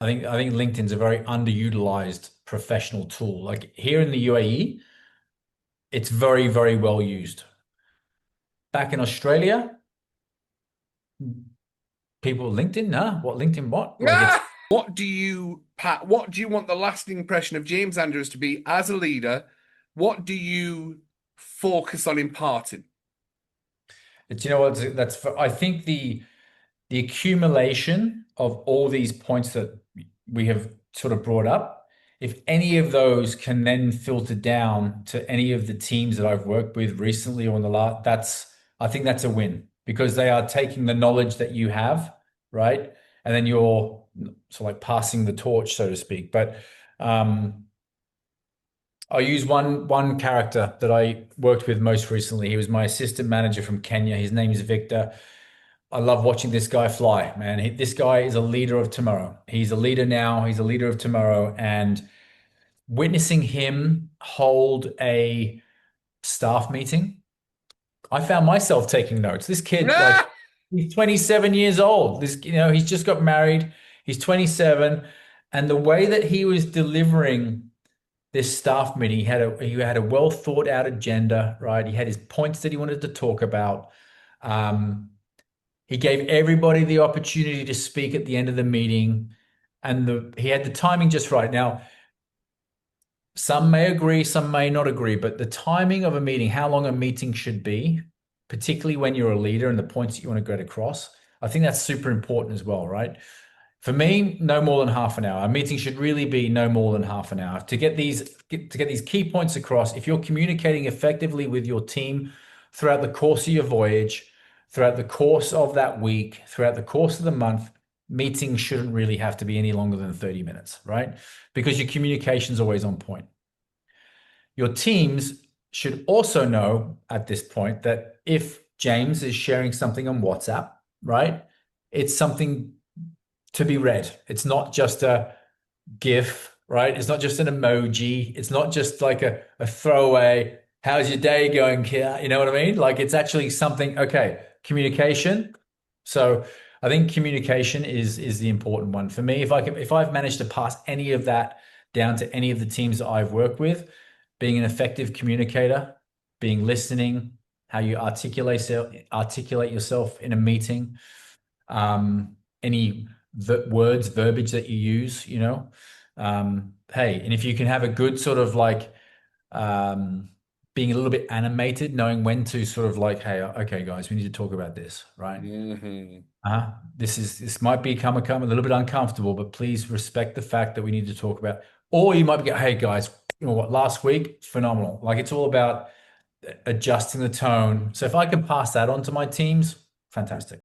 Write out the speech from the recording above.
I think LinkedIn's a very underutilized professional tool. Like here in the UAE, it's very, very well used. Back in Australia, people LinkedIn, nah, what LinkedIn what? Like it's Pat, what do you want the lasting impression of James Andrews to be as a leader? What do you focus on imparting? it's you know what I think the accumulation of all these points that we have sort of brought up, if any of those can then filter down to any of the teams that I've worked with recently or in the last, I think that's a win because they are taking the knowledge that you have, right? And then you're sort of like passing the torch, so to speak. But um, I'll use one character that I worked with most recently. He was my assistant manager from Kenya. His name is Victor. I love watching this guy fly, man. This guy is a leader of tomorrow. He's a leader now. He's a leader of tomorrow. And witnessing him hold a staff meeting, I found myself taking notes. This kid, like, he's 27 years old. He's just got married. He's 27. And the way that he was delivering this staff meeting, he had a well thought out agenda, right? He had his points that he wanted to talk about. Um, he gave everybody the opportunity to speak at the end of the meeting, and he had the timing just right. Now, some may agree, some may not agree, but the timing of a meeting, how long a meeting should be, particularly when you're a leader and the points that you want to get across, I think that's super important as well, right? For me, no more than half an hour. A meeting should really be no more than half an hour to get these key points across. If you're communicating effectively with your team throughout the course of your voyage, throughout the course of that week, throughout the course of the month, meetings shouldn't really have to be any longer than 30 minutes, right? Because your communication is always on point. Your teams should also know at this point that if James is sharing something on WhatsApp, right, it's something to be read. It's not just a GIF, right? It's not just an emoji. It's not just like a throwaway, how's your day going, Kia? You know what I mean? Like it's actually something, okay, communication. So I think communication is the important one for me. If I've managed to pass any of that down to any of the teams that I've worked with, being an effective communicator, being listening, how you articulate yourself in a meeting, any words, verbiage that you use, hey, and if you can have a good sort of like being a little bit animated, knowing when to sort of like, hey, okay, guys, we need to talk about this, right? Mhm. This might become a little bit uncomfortable, but please respect the fact that we need to talk about. Or you might be, hey guys, you know what? Last week, phenomenal. Like it's all about adjusting the tone. So if I can pass that on to my teams, fantastic.